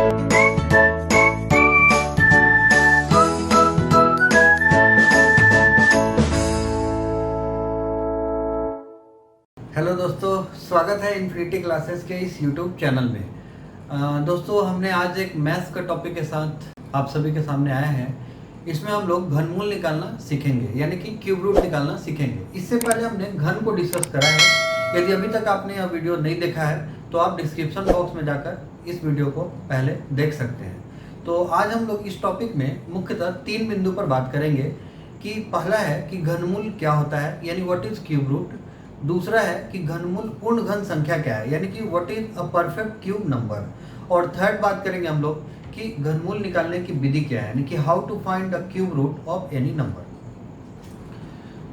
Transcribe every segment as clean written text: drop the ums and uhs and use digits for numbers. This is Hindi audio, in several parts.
हेलो दोस्तों, स्वागत है इन्फिनिटी क्लासेस के इस यूट्यूब चैनल में। दोस्तों, हमने आज एक मैथ्स का टॉपिक के साथ आप सभी के सामने आए हैं। इसमें हम लोग घनमूल निकालना सीखेंगे, यानी कि क्यूब रूट निकालना सीखेंगे। इससे पहले हमने घन को डिस्कस करा है। यदि अभी तक आपने यह वीडियो नहीं देखा है तो आप डिस्क्रिप्शन बॉक्स में जाकर इस वीडियो को पहले देख सकते हैं। तो आज हम लोग इस टॉपिक में मुख्यतः 3 बिंदु पर बात करेंगे कि पहला है कि घनमूल क्या होता है, यानी व्हाट इज क्यूब रूट। दूसरा है कि घनमूल पूर्ण घन संख्या क्या है, यानी कि what is a perfect cube number. और थर्ड बात करेंगे हम लोग कि घनमूल निकालने की विधि क्या है, यानी कि how to find the cube root of any number.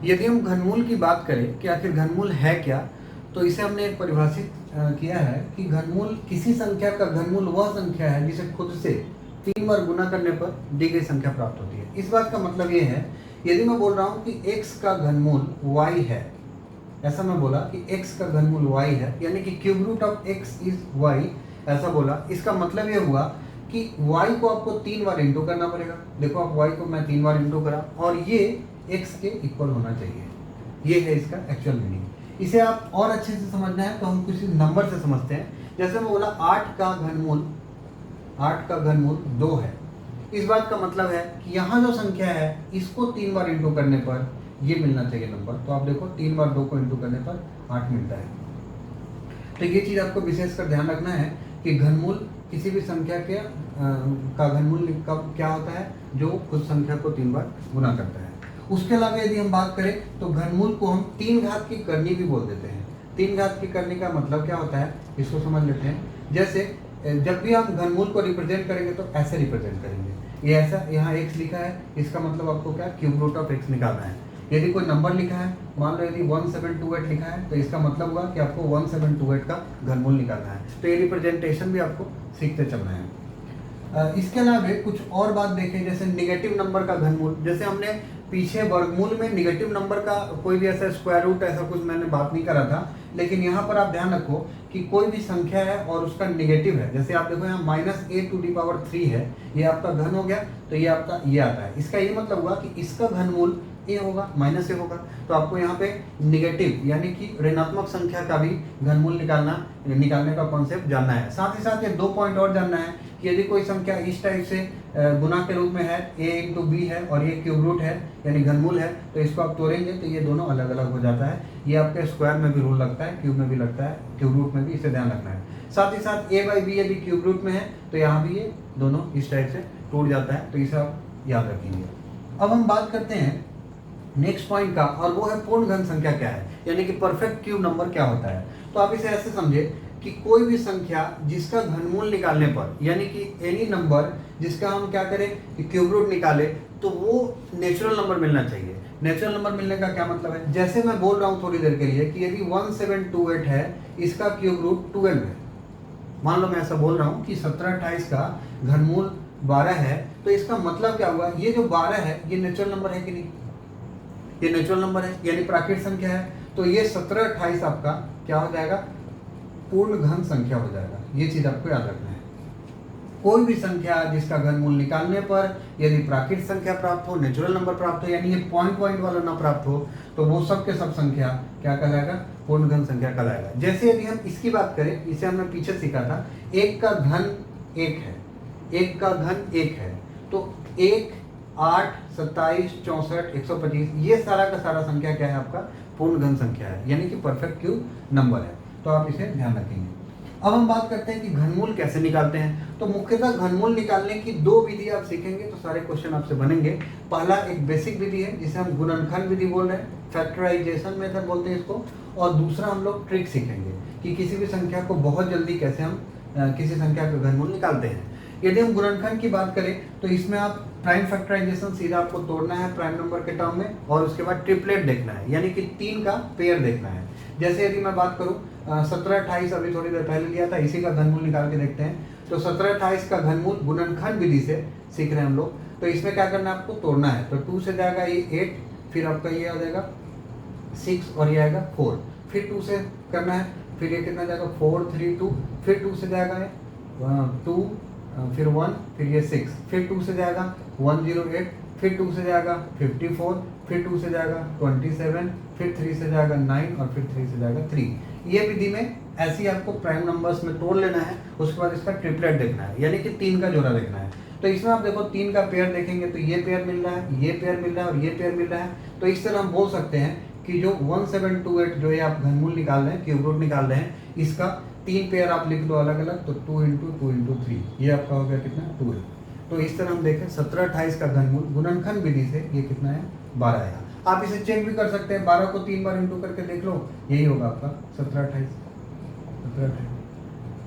यदि हम घनमूल की बात करें कि आखिर घनमूल है क्या, तो इसे हमने एक परिभाषित किया है कि घनमूल किसी संख्या का घनमूल वह संख्या है जिसे खुद से 3 बार गुना करने पर दी गई संख्या प्राप्त होती है। इस बात का मतलब ये है, यदि मैं बोल रहा हूँ कि x का घनमूल y है, ऐसा मैं बोला कि x का घनमूल y है, यानी कि cube root of x is y, ऐसा बोला, इसका मतलब ये हुआ कि y को आपको 3 बार इंटू करना पड़ेगा। देखो, आप y को मैं 3 बार इंटू करा और ये x के इक्वल होना चाहिए। ये है इसका एक्चुअल मीनिंग। इसे आप और अच्छे से समझना है तो हम किसी नंबर से समझते हैं। जैसे मैं बोला 8 का घनमूल 2 है। इस बात का मतलब है कि यहाँ जो संख्या है इसको 3 बार इंटू करने पर ये मिलना चाहिए नंबर। तो आप देखो 3 बार 2 को इंटू करने पर 8 मिलता है। तो ये चीज़ आपको विशेषकर ध्यान रखना है कि घनमूल किसी भी संख्या के का घनमूल क्या होता है, जो खुद संख्या को 3 बार गुना करता है। उसके अलावा यदि हम बात करें तो घनमूल को हम 3 घात की करनी भी बोल देते हैं। 3 घात की करनी का मतलब क्या होता है, इसको समझ लेते हैं। जैसे जब भी हम घनमूल को रिप्रेजेंट करेंगे तो ऐसे रिप्रेजेंट करेंगे। ये ऐसा, यहाँ x लिखा है, इसका मतलब आपको क्या, क्यूब रूट ऑफ x निकालना है। यदि कोई नंबर लिखा है, मान लो यदि 1728 लिखा है, तो इसका मतलब हुआ कि आपको 1728 का घनमूल निकालना है। तो ये रिप्रेजेंटेशन भी आपको सीखते चलना है। इसके अलावा कुछ और बात देखें, जैसे निगेटिव नंबर का घनमूल। जैसे हमने पीछे वर्गमूल में निगेटिव नंबर का कोई भी ऐसा स्क्वायर रूट ऐसा कुछ मैंने बात नहीं करा था, लेकिन यहाँ पर आप ध्यान रखो कि कोई भी संख्या है और उसका निगेटिव है। जैसे आप देखो यहाँ -a⁻³ है, ये आपका घन हो गया, तो ये आपका ये आता है। इसका ये मतलब हुआ कि इसका घनमूल ए होगा, -a होगा। तो आपको यहाँ पे निगेटिव यानी कि ऋणात्मक संख्या का भी घनमूल निकालने का कॉन्सेप्ट जानना है। साथ ही साथ ये 2 पॉइंट और जानना है कि यदि कोई संख्या इस टाइप से गुना के रूप में है, a × b है और ये क्यूब रूट है यानी घनमूल है, तो इसको आप तोड़ेंगे तो ये दोनों अलग अलग हो जाता है। ये आपके स्क्वायर में भी रूल लगता है, क्यूब में भी लगता है, क्यूब रूट में भी, इसे ध्यान रखना है। साथ ही साथ a/b यदि क्यूब रूट में है तो यहाँ भी ये दोनों इस टाइप से टूट जाता है, तो इसे आप याद रखेंगे। अब हम बात करते हैं नेक्स्ट पॉइंट का, और वो है पूर्ण घन संख्या क्या है, यानी कि परफेक्ट क्यूब नंबर क्या होता है। तो आप इसे ऐसे समझे कि कोई भी संख्या जिसका घनमूल निकालने पर, यानी कि एनी नंबर जिसका हम क्या करें कि क्यूब रूट निकाले, तो वो नेचुरल नंबर मिलना चाहिए। नेचुरल नंबर मिलने का क्या मतलब है, जैसे मैं बोल रहा हूँ थोड़ी देर के लिए कि यदि 1728 है, इसका क्यूब रूट 12 है। मान लो मैं ऐसा बोल रहा हूँ कि 1728 का घनमूल 12 है, तो इसका मतलब क्या हुआ, ये जो 12 है ये नेचुरल नंबर है कि नहीं, ये नेचुरल नंबर है यानी प्राकृतिक संख्या है। तो ये 1728 आपका क्या हो जाएगा, पूर्ण घन संख्या हो जाएगा। ये चीज आपको याद रखना है। कोई भी संख्या जिसका घनमूल निकालने पर यदि प्राकृतिक संख्या प्राप्त हो, नेचुरल नंबर प्राप्त हो, यानी ये पॉइंट वाला ना प्राप्त हो, तो वो सब के सब संख्या क्या कहलाएगा, पूर्ण घन संख्या कहलाएगा। जैसे यदि हम इसकी बात करें, इसे हमने पीछे सीखा था, 1 का घन 1 है, 1 का घन 1 है, तो 1, 8, 27, 64, 125, ये सारा का सारा संख्या क्या है, आपका पूर्ण घन संख्या है, यानी कि परफेक्ट क्यूब नंबर है। तो आप इसे ध्यान रखेंगे। अब हम बात करते हैं कि घनमूल कैसे निकालते हैं। तो मुख्यतः घनमूल निकालने की 2 विधि आप सीखेंगे तो सारे क्वेश्चन आपसे बनेंगे। पहला एक बेसिक विधि है जिसे हम गुणनखंड विधि बोल रहे हैं, फैक्टराइजेशन मेथड बोलते हैं इसको। और दूसरा हम लोग ट्रिक सीखेंगे कि किसी भी संख्या को बहुत जल्दी कैसे हम किसी संख्या का घनमूल निकालते हैं। यदि हम गुणनखंड की बात करें तो इसमें आप प्राइम फैक्टराइजेशन सीधा आपको तोड़ना है प्राइम नंबर के टर्म में, और उसके बाद ट्रिपलेट देखना है, यानी कि 3 का पेयर देखना है। जैसे यदि मैं बात करूं 1728 अभी थोड़ी देर पहले लिया था, इसी का घनमूल निकाल के देखते हैं। तो 1728 का घनमूल गुणनखंड विधि से सीख रहे हैं हम लोग। तो इसमें क्या करना है, आपको तोड़ना है। तो 2 से जाएगा ये 8, फिर आपका ये आ जाएगा 6 और ये आएगा 4, फिर 2 से करना है, फिर ये कितना जाएगा 4, 3, 2, फिर 2 से जाएगा 2, फिर 1, फिर ये 6, फिर 2 से जाएगा 108, फिर 2 से जाएगा 54, फिर 2 से जाएगा 27, फिर 3 से जाएगा 9 और फिर 3 से जाएगा 3। ये विधि में ऐसे ही आपको प्राइम नंबर्स में तोड़ लेना है, उसके बाद इसका ट्रिपलेट देखना है, यानी कि 3 का जोड़ा देखना है। तो इसमें आप देखो 3 का पेयर देखेंगे तो ये पेयर मिल रहा है, ये पेयर मिल रहा है और ये पेयर मिल रहा है। तो इस तरह हम बोल सकते हैं कि जो 1728 जो ये आप घनमूल निकाल रहे हैं, क्यूब रूट निकाल रहे हैं, इसका 3 पेयर आप लिख लो अलग अलग, तो 2 × 2 × 3, ये आपका हो गया कितना 2 है। तो इस तरह हम देखें 1728 का घनमूल गुणनखंड विधि से ये कितना है 12 आया। आप इसे चेक भी कर सकते हैं, 12 को 3 बार इंटू करके देख लो, यही होगा आपका 1728।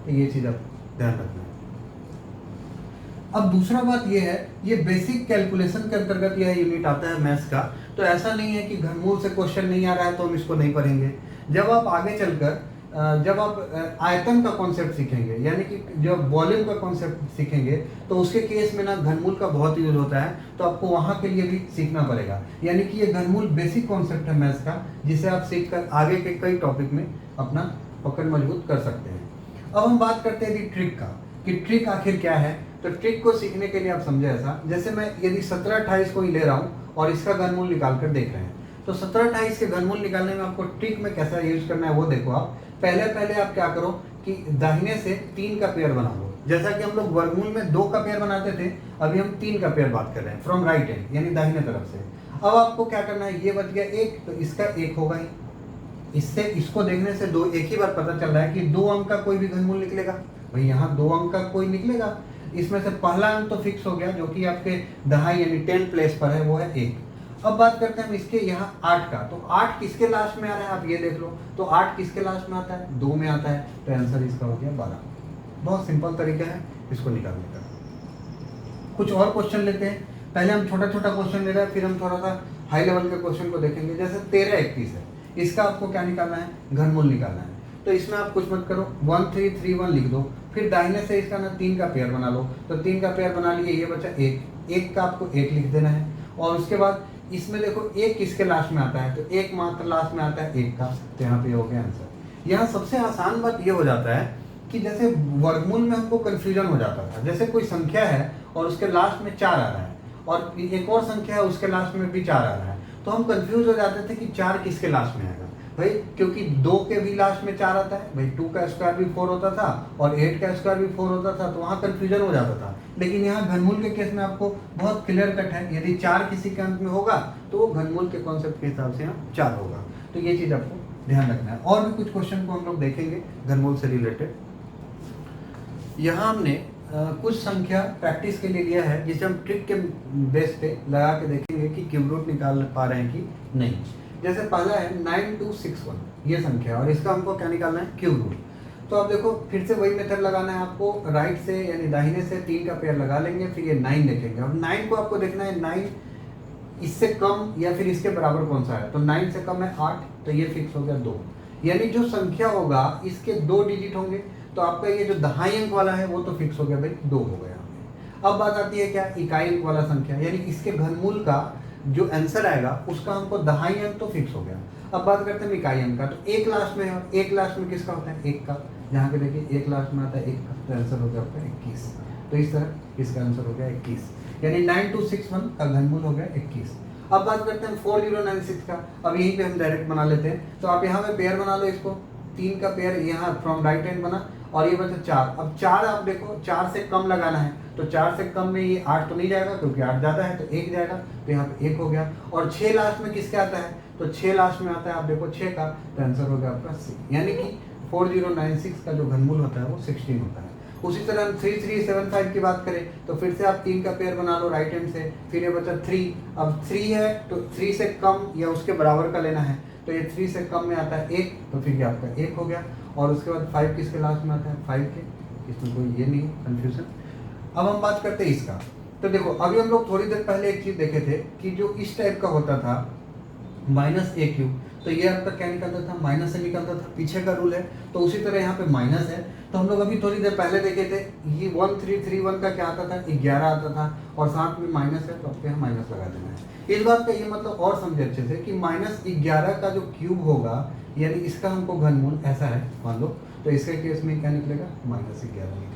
तो ये चीज़ आप ध्यान रखना है। अब दूसरा बात ये है, ये बेसिक कैलकुलेशन के अंतर्गत यह यूनिट आता है मैथ्स का। तो ऐसा नहीं है कि घनमूल से क्वेश्चन नहीं आ रहा है तो हम इसको नहीं पढ़ेंगे। जब आप आगे चलकर जब आप आयतन का कॉन्सेप्ट सीखेंगे, यानी कि जब वॉल्यूम का कॉन्सेप्ट सीखेंगे, तो उसके केस में ना घनमूल का बहुत यूज होता है, तो आपको वहाँ के लिए भी सीखना पड़ेगा। यानी कि ये घनमूल बेसिक कॉन्सेप्ट है मैथ्स का, जिसे आप सीख कर आगे के कई टॉपिक में अपना पकड़ मजबूत कर सकते हैं। अब हम बात करते हैं ट्रिक का, कि ट्रिक आखिर क्या है। तो ट्रिक को सीखने के लिए आप समझे ऐसा, जैसे मैं यदि 1728 को ही ले रहा हूँ और इसका घनमूल निकाल कर देख रहे हैं, तो 1728 के घनमूल निकालने में आपको ट्रिक में कैसा यूज करना है वो देखो। आप पहले आप क्या करो कि दाहिने से 3 का पेयर बना लो। जैसा कि हम लोग वर्गमूल में 2 का पेयर बनाते थे, अभी हम 3 का पेयर बात कर रहे हैं फ्रॉम राइट हैंड, यानी दाहिने तरफ से। अब आपको क्या करना है, ये बच गया 1, तो इसका 1 होगा ही। इससे इसको देखने से दो एक ही बार पता चल रहा है कि 2 अंक का कोई भी घनमूल निकलेगा। भाई यहाँ 2 अंक का कोई निकलेगा, इसमें से पहला अंक तो फिक्स हो गया, जो कि आपके दहाई यानी 10 प्लेस पर है, वो है 1। अब बात करते हैं हम इसके यहाँ 8 का। तो 8 किसके लास्ट में आ रहा है, आप ये देख लो। तो 8 किसके लास्ट में आता है, 2 में आता है, तो आंसर इसका हो गया 12। बहुत सिंपल तरीका है इसको निकालने का। कुछ और क्वेश्चन लेते हैं। पहले हम छोटा छोटा क्वेश्चन ले रहे हैं, फिर हम थोड़ा सा हाई लेवल के क्वेश्चन को देखेंगे। जैसे 1321 है, इसका आपको क्या निकालना है, घनमूल निकालना है। तो इसमें आप कुछ मत करो, 1331 लिख दो, फिर दाहिने से इसका ना 3 का पेयर बना लो। तो 3 का पेयर बना लिए, ये बचा 1 का आपको 1 लिख देना है। और उसके बाद इसमें देखो 1 किसके लास्ट में आता है, तो 1 मात्र लास्ट में आता है 1 का, तो यहाँ पे हो गया आंसर। यहाँ सबसे आसान बात ये हो जाता है कि जैसे वर्गमूल में हमको कंफ्यूजन हो जाता था, जैसे कोई संख्या है और उसके लास्ट में 4 आ रहा है, और एक और संख्या है उसके लास्ट में भी 4 आ रहा है, तो हम कंफ्यूज हो जाते थे कि 4 किसके लास्ट में आएगा। भाई क्योंकि 2 के भी लास्ट में 4 आता है, भाई 2 का स्क्वायर भी 4 होता था और 8 का स्क्वायर भी 4 होता था, तो वहाँ कंफ्यूजन हो जाता था। लेकिन यहाँ घनमूल के केस में आपको बहुत क्लियर कट है, यदि 4 किसी के अंक में होगा तो वो घनमूल के कॉन्सेप्ट के हिसाब से यहाँ 4 होगा। तो ये चीज़ आपको ध्यान रखना है। और भी कुछ क्वेश्चन को हम लोग देखेंगे घनमूल से रिलेटेड। यहाँ हमने कुछ संख्या प्रैक्टिस के लिए लिया है, जिसे हम ट्रिक के बेस पे लगा के देखेंगे कि क्यूब रूट निकाल पा रहे हैं कि नहीं। जैसे पहला है 9261, ये संख्या है और इसका हमको क्या निकालना है, क्यूब रूट। तो आप देखो फिर से वही मेथड लगाना है आपको, राइट से यानी दाहिने से 3 का पेयर लगा लेंगे, फिर ये 9 देखेंगे। अब 9 को आपको देखना है 9 इससे कम या फिर इसके बराबर कौन सा है, तो 9 से कम है 8, तो ये फिक्स हो गया 2। यानी जो संख्या होगा इसके 2 डिजिट होंगे, तो आपका ये जो दहाई अंक वाला है वो तो फिक्स हो गया भाई, 2 हो गया। अब बात आती है क्या, इकाई अंक वाला संख्या, यानी इसके घनमूल का जो आंसर आएगा उसका हमको दहाई अंक तो फिक्स हो गया। अब बात करते हैं इकाई अंक का, तो 1 लास्ट में है, 1 लास्ट में किसका होता है, 1 का। यहाँ पे देखिए 1 लास्ट में आता है 1 का, तो आंसर हो गया आपका 21। तो इस तरह इसका आंसर हो गया 21, यानी 9261 का घनमूल हो गया 21। अब बात करते हैं 4096 का। अब यहीं पे हम डायरेक्ट बना लेते हैं, तो आप यहाँ पे पेयर बना लो, इसको 3 का पेयर यहाँ फ्रॉम राइट हैंड बना, और ये बचा 4। अब 4 आप देखो 4 से कम लगाना है, तो 4 से कम में ये 8 तो नहीं जाएगा क्योंकि 8 ज़्यादा है, तो 1 जाएगा, तो यहाँ पे 1 हो गया। और 6 लास्ट में किसके आता है, तो 6 लास्ट में आता है आप देखो 6 का, तो आंसर हो गया आपका 6। यानी कि 4096 का जो घनमूल होता है वो 16 होता है। उसी तरह हम 3375 की बात करें, तो फिर से आप 3 का पेयर बना लो राइट हैंड से, फिर ये बचा 3। अब 3 है तो 3 से कम या उसके बराबर का लेना है, तो ये 3 से कम में आता है 1, तो फिर ये आपका 1 हो गया। और उसके बाद 5 किसके लास्ट में आता है, 5 के, इसमें कोई ये नहीं कंफ्यूजन। अब हम बात करते हैं इसका। तो देखो अभी हम लोग थोड़ी देर पहले एक चीज़ देखे थे कि जो इस टाइप का होता था -a³, तो ये आपका क्या निकलता था, माइनस से निकलता था, पीछे का रूल है। तो उसी तरह यहाँ पे माइनस है, तो हम लोग अभी थोड़ी देर पहले देखे थे, ये 1331 का क्या आता था, 11 आता था, और साथ में माइनस है तो आपके यहाँ माइनस लगा देना है। इस बात का ये मतलब और समझे अच्छे से कि -11 का जो क्यूब होगा, यानी इसका हमको घनमूल ऐसा है मान लो, तो इसके केस में क्या निकलेगा, -11 निकलेगा।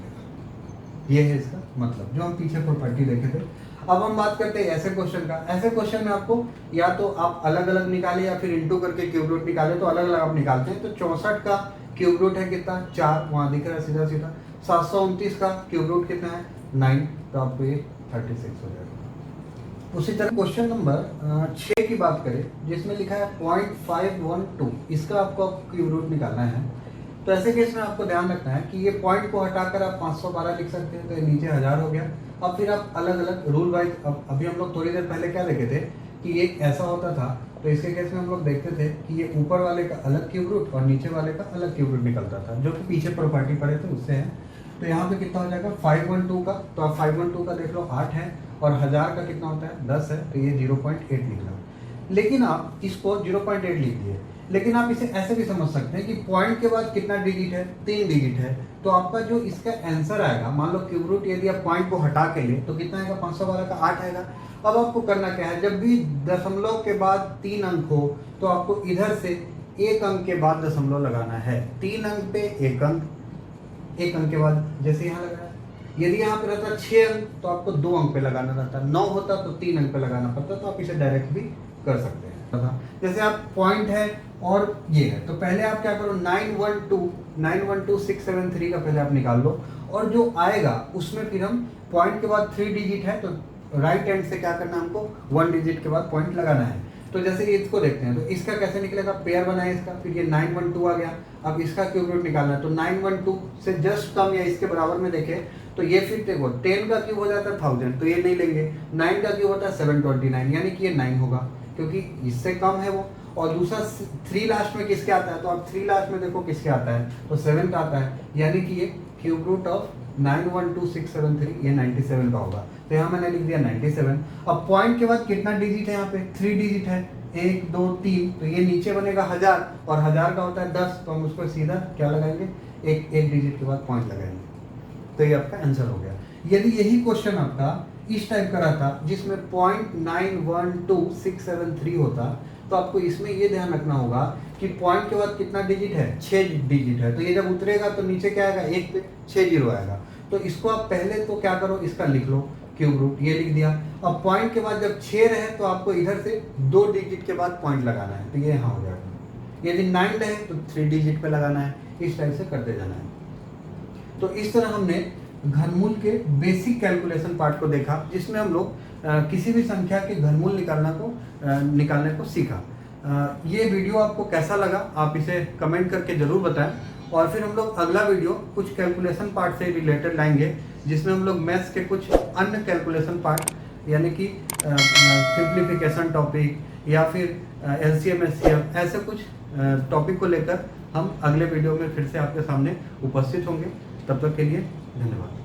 ये है इसका मतलब, जो हम पीछे प्रॉपर्टी देखे थे। अब हम बात करते हैं ऐसे क्वेश्चन का। ऐसे क्वेश्चन में आपको या तो आप अलग अलग निकाले या फिर इंटू करके क्यूब रूट निकाले, तो अलग अलग आप निकालते हैं। तो 64 का क्यूब रूट है कितना, 4, वहाँ दिख रहा है सीधा सीधा। 729 का क्यूब रूट कितना है, 9, तो आपको ये 36 हो जाएगा। उसी तरह क्वेश्चन नंबर 6 की बात करें, जिसमें लिखा है 0.512, इसका आपको क्यूब रूट निकालना है। तो ऐसे केस में आपको ध्यान रखना है कि ये पॉइंट को हटाकर आप 512 लिख सकते हैं, तो ये नीचे 1000 हो गया। अब फिर आप अलग अलग रूल वाइज, अब अभी हम लोग थोड़ी देर पहले क्या देखे थे कि ये ऐसा होता था, तो इसके केस में हम लोग देखते थे कि ये ऊपर वाले का अलग क्यूब रूट और नीचे वाले का अलग क्यूब रूट निकलता था, जो कि पीछे प्रॉपर्टी पढ़े थे उससे है। तो यहाँ पे कितना हो जाएगा 512 का, तो आप 512 का देख लो 8 है, और 1000 का कितना होता है 10 है, तो ये 0.8 लिख लो। लेकिन आप इसको 0.8 लिख दिए, लेकिन आप इसे ऐसे भी समझ सकते हैं कि पॉइंट के बाद कितना डिजिट है, 3 डिजिट है। तो आपका जो इसका आंसर आएगा, मान लो क्यूब रूट यदि आप पॉइंट को हटा के ले तो कितना आएगा, 512 का 8 आएगा। अब आपको करना क्या है, जब भी दशमलव के बाद 3 अंक हो तो आपको इधर से 1 अंक के बाद दशमलव लगाना है। 3 अंक पे 1 अंक, 1 अंक के बाद जैसे यहाँ लगाया। यदि यहाँ पे रहता 6 अंक तो आपको 2 अंक पे लगाना रहता, 9 होता तो 3 अंक पे लगाना पड़ता। तो आप इसे डायरेक्ट भी कर सकते हैं। जैसे आप पॉइंट है और ये है, तो पहले आप क्या करो, 912673 का पहले आप निकाल लो, और जो आएगा उसमें फिर हम पॉइंट के बाद 3 डिजिट है, तो राइट हैंड से क्या करना है, हमको 1 डिजिट के बाद पॉइंट लगाना है। तो जैसे कि इसको देखते हैं, तो इसका कैसे निकलेगा, पेयर बनाए इसका, फिर ये 912 आ गया। अब इसका क्यूब रूट निकालना है, तो 912 से जस्ट कम या इसके बराबर में देखें तो ये फिर देखो 10 का क्यूब हो जाता है 1000, तो ये नहीं लेंगे। 9 का क्यूब होता है 729, यानी कि ये 9 होगा, क्योंकि इससे कम है वो। और दूसरा 3 लास्ट में किसके आता है, तो आप 3 लास्ट में देखो किसके आता है, तो 7 का आता है, यानी कि ये क्यूब रूट ऑफ 912673 ये 97 का होगा। तो यहाँ मैंने लिख दिया 97। अब पॉइंट के बाद कितना डिजिट है, यहाँ पे 3 डिजिट है, 1 2 3, तो ये नीचे बनेगा 1000, और 1000 का होता है 10, तो हम उसको सीधा क्या लगाएंगे, एक डिजिट के बाद पॉइंट लगाएंगे। तो ये आपका आंसर हो गया। यदि यही क्वेश्चन आपका इस टाइप का रहता जिसमें 0.912673 होता, तो आपको इसमें ये ध्यान रखना होगा कि पॉइंट के बाद कितना डिजिट है, 6 डिजिट है। तो ये जब उतरेगा तो नीचे क्या आएगा, 1 पे 6 जीरो आएगा। तो इसको आप पहले तो क्या करो, इसका लिख लो क्यूब रूट, ये लिख दिया। अब पॉइंट के बाद जब 6 रहे तो आपको इधर से 2 डिजिट के बाद पॉइंट लगाना है, तो ये यहाँ हो जाएगा। यदि 9 रहे तो 3 डिजिट पे लगाना है, इस टाइप से करते जाना है। तो इस तरह हमने घनमूल के बेसिक कैलकुलेशन पार्ट को देखा, जिसमें हम लोग किसी भी संख्या के घनमूल निकालने को सीखा। ये वीडियो आपको कैसा लगा, आप इसे कमेंट करके ज़रूर बताएं। और फिर हम लोग अगला वीडियो कुछ कैलकुलेशन पार्ट से रिलेटेड लाएंगे, जिसमें हम लोग मैथ्स के कुछ अन्य कैलकुलेशन पार्ट, यानी कि सिंप्लीफिकेशन टॉपिक या फिर LCM SCM, ऐसे कुछ टॉपिक को लेकर हम अगले वीडियो में फिर से आपके सामने उपस्थित होंगे। तब तक के लिए धन्यवाद।